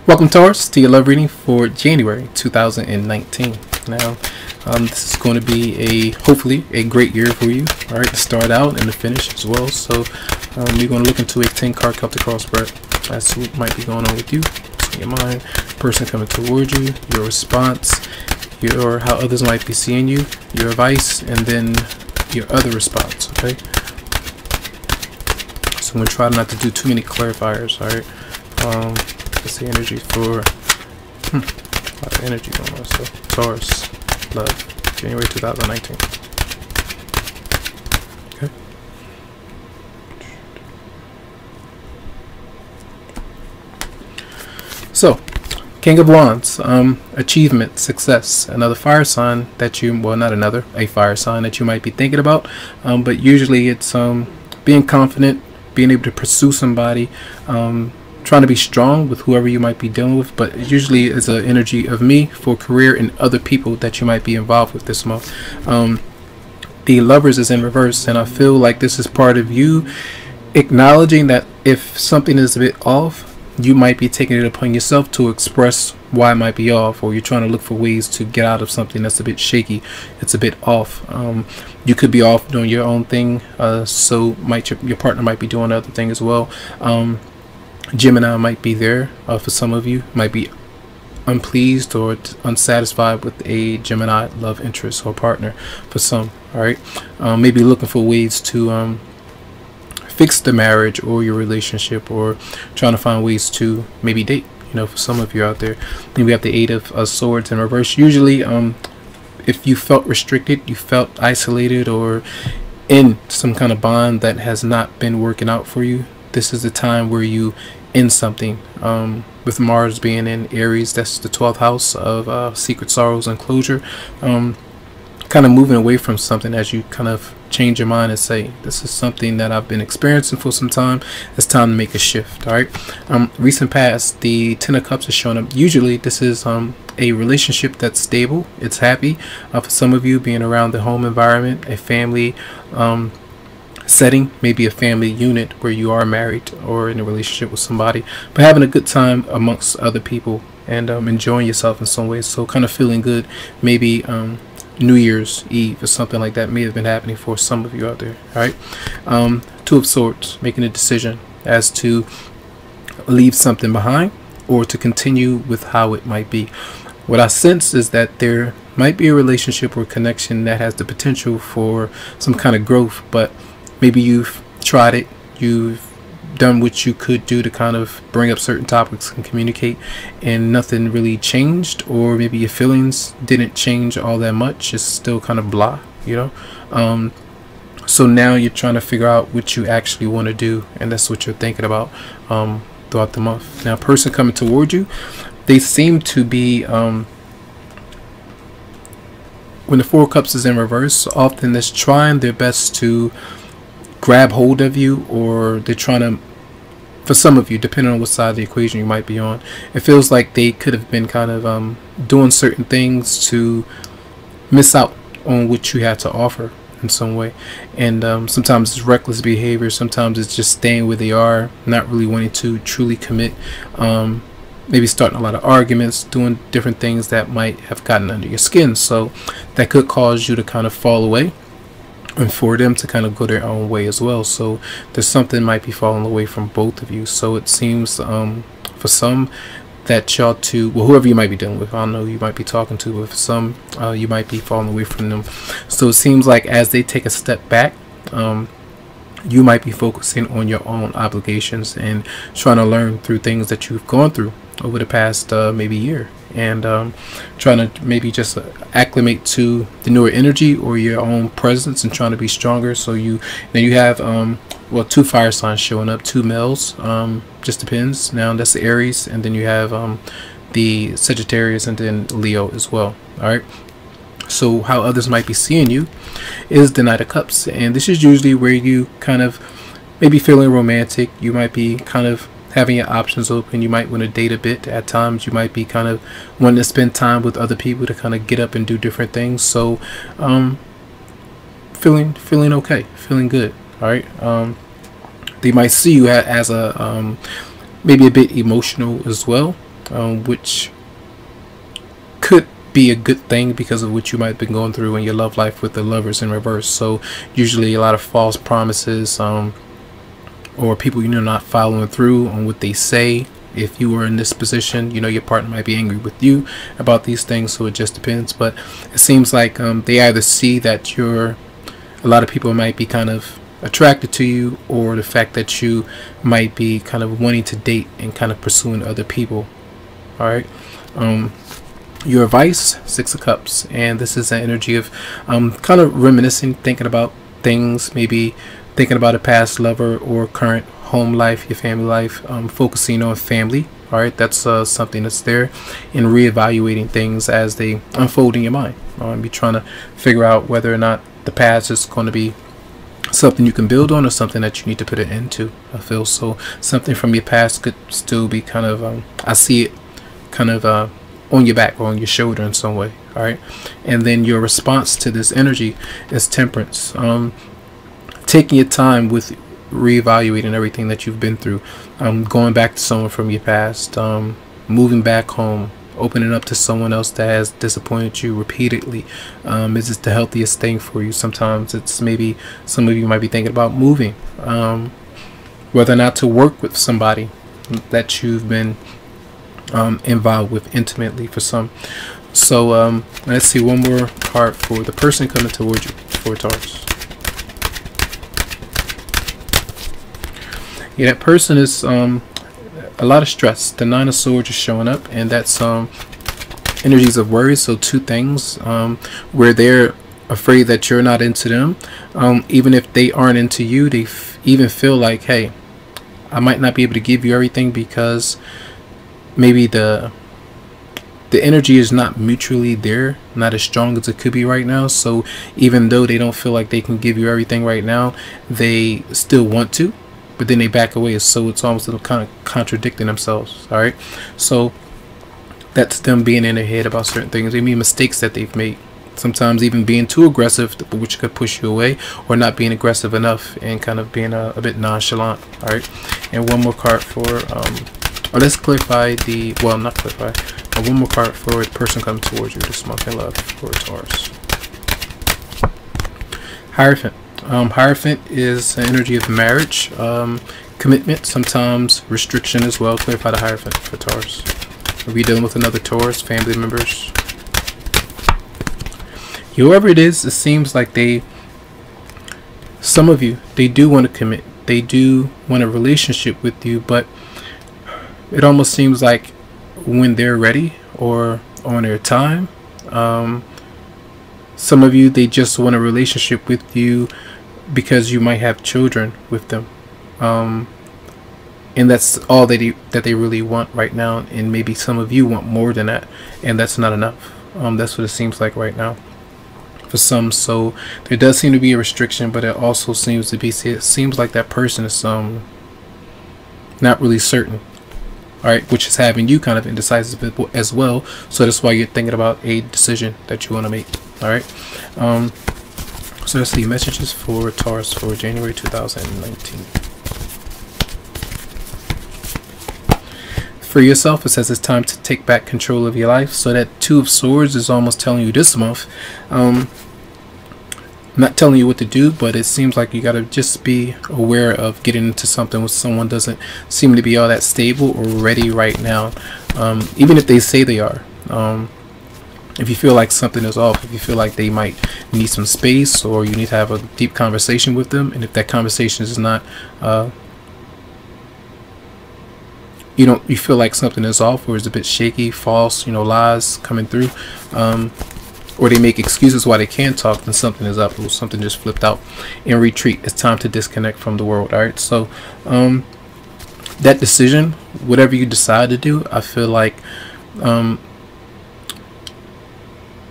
Welcome, Taurus, to your love reading for January 2019. Now, this is going to be hopefully a great year for you. All right, to start out and to finish as well. So, we're going to look into a 10-card Celtic cross spread. That's what might be going on with you. So your mind, person coming toward you, your response, how others might be seeing you, your advice, and then your other response. Okay. So I'm going to try not to do too many clarifiers. All right. Let's see, energy for a lot of energy going on. So Taurus, love, January 2019. Okay. So, King of Wands, achievement, success, another fire sign that you, well, not another, a fire sign that you might be thinking about, but usually it's being confident, being able to pursue somebody, trying to be strong with whoever you might be dealing with, but usually it's an energy of me for career and other people that you might be involved with this month. The Lovers is in reverse, and I feel like this is part of you acknowledging that if something is a bit off, you might be taking it upon yourself to express why it might be off, or you're trying to look for ways to get out of something that's a bit shaky, it's a bit off. You could be off doing your own thing, so your partner might be doing other thing as well. Gemini might be there for some of you, might be unpleased or unsatisfied with a Gemini love interest or partner for some. All right, maybe looking for ways to fix the marriage or your relationship, or trying to find ways to maybe date, for some of you out there. Then we have the Eight of Swords in reverse. Usually if you felt restricted, you felt isolated, or in some kind of bond that has not been working out for you, this is the time where you end something. With Mars being in Aries, that's the 12th house of secret sorrows and closure. Kind of moving away from something as you kind of change your mind and say, this is something that I've been experiencing for some time, it's time to make a shift. All right. Recent past, the Ten of Cups is showing up. Usually this is a relationship that's stable, it's happy. For some of you, being around the home environment, a family setting, maybe a family unit where you are married or in a relationship with somebody, but having a good time amongst other people and enjoying yourself in some ways. So kind of feeling good. Maybe New Year's Eve or something like that may have been happening for some of you out there. All right. Two of Swords, making a decision as to leave something behind or to continue with how it might be. What I sense is that there might be a relationship or connection that has the potential for some kind of growth, but maybe you've tried it, you've done what you could do to kind of bring up certain topics and communicate, and nothing really changed, or maybe your feelings didn't change all that much, it's still kind of blah, so now you're trying to figure out what you actually want to do, and that's what you're thinking about throughout the month. Now, person coming toward you, they seem to be when the Four of Cups is in reverse, often they're trying their best to grab hold of you, or they're trying to, for some of you, depending on what side of the equation you might be on, it feels like they could have been kind of doing certain things to miss out on what you had to offer in some way. And sometimes it's reckless behavior, sometimes it's just staying where they are, not really wanting to truly commit, maybe starting a lot of arguments, doing different things that might have gotten under your skin, so that could cause you to kind of fall away, and for them to kind of go their own way as well. So there's something might be falling away from both of you. So it seems for some that y'all two, well, whoever you might be dealing with, I don't know who you might be talking to, but for some you might be falling away from them. So it seems like as they take a step back, you might be focusing on your own obligations and trying to learn through things that you've gone through over the past maybe year, and trying to maybe just acclimate to the newer energy or your own presence and trying to be stronger. So you have well, two fire signs showing up, two males, just depends. Now that's the Aries, and then you have the Sagittarius, and then Leo as well. All right. So how others might be seeing you is the Knight of Cups, and this is usually where you kind of maybe feeling romantic. You might be kind of having your options open. You might want to date a bit at times. You might be kind of wanting to spend time with other people to kind of get up and do different things. So feeling okay, feeling good. All right. They might see you as a maybe a bit emotional as well. which could be a good thing because of what you might have been going through in your love life with the Lovers in reverse. So usually a lot of false promises, or people, not following through on what they say. If you were in this position, your partner might be angry with you about these things, so it just depends. But it seems like they either see that a lot of people might be kind of attracted to you, or the fact that you might be kind of wanting to date and kind of pursuing other people. All right. Your advice, Six of Cups, and this is an energy of kind of reminiscing, thinking about things, maybe thinking about a past lover or current home life, your family life, focusing on family. All right, that's something that's there, and reevaluating things as they unfold in your mind. You're trying to figure out whether or not the past is going to be something you can build on, or something that you need to put an end to. I feel so something from your past could still be kind of I see it kind of on your back or on your shoulder in some way. All right, and then your response to this energy is Temperance. Taking your time with reevaluating everything that you've been through, going back to someone from your past, moving back home, opening up to someone else that has disappointed you repeatedly. Is this the healthiest thing for you? Sometimes it's maybe some of you might be thinking about moving, whether or not to work with somebody that you've been involved with intimately for some. So let's see one more card for the person coming towards you for Taurus. Yeah, that person is a lot of stress. The Nine of Swords is showing up, and that's energies of worry. So two things, where they're afraid that you're not into them, even if they aren't into you. They even feel like, hey, I might not be able to give you everything because maybe the energy is not mutually there, not as strong as it could be right now. So even though they don't feel like they can give you everything right now, they still want to, but then they back away. So it's almost kind of contradicting themselves. All right, so that's them being in their head about certain things. They mean mistakes that they've made, sometimes even being too aggressive, which could push you away, or not being aggressive enough and kind of being a bit nonchalant. All right, and one more card for let's clarify the, well, not clarify, one more card for the person coming towards you this month in love for Taurus. Hierophant. Hierophant is an energy of marriage, commitment, sometimes restriction as well. Clarify the Hierophant for Taurus. Are we dealing with another Taurus, family members? Whoever it is, it seems like some of you, they do want to commit. They do want a relationship with you, but it almost seems like when they're ready or on their time, some of you, they just want a relationship with you because you might have children with them, and that's all that they really want right now. And maybe some of you want more than that, and that's not enough. That's what it seems like right now for some. So there does seem to be a restriction, but it also seems to be, it seems like that person is not really certain. All right, which is having you kind of indecisive as well. So that's why you're thinking about a decision that you want to make. All right, so let's see messages for Taurus for January 2019. For yourself, it says it's time to take back control of your life. So that Two of Swords is almost telling you this month, not telling you what to do, but it seems like you got to just be aware of getting into something with someone doesn't seem to be all that stable or ready right now, even if they say they are. If you feel like something is off, if you feel like they might need some space, or you need to have a deep conversation with them, and if that conversation is not you feel like something is off, or is a bit shaky, false, lies coming through, or they make excuses why they can't talk, then something is up, or something just flipped out. And retreat. It's time to disconnect from the world. All right, so that decision, whatever you decide to do, I feel like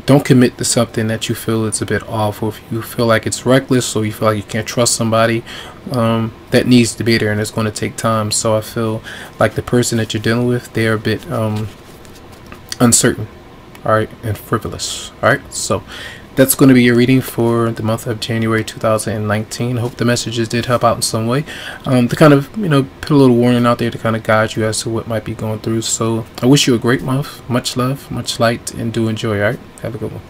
don't commit to something that you feel is a bit off, or if you feel like it's reckless, or you feel like you can't trust somebody, that needs to be there, and it's going to take time. So I feel like the person that you're dealing with, they're a bit uncertain, all right, and frivolous. All right, so that's going to be your reading for the month of January 2019. Hope the messages did help out in some way, to kind of, you know, put a little warning out there to kind of guide you as to what might be going through. So I wish you a great month. Much love, much light, and do enjoy. All right, have a good one.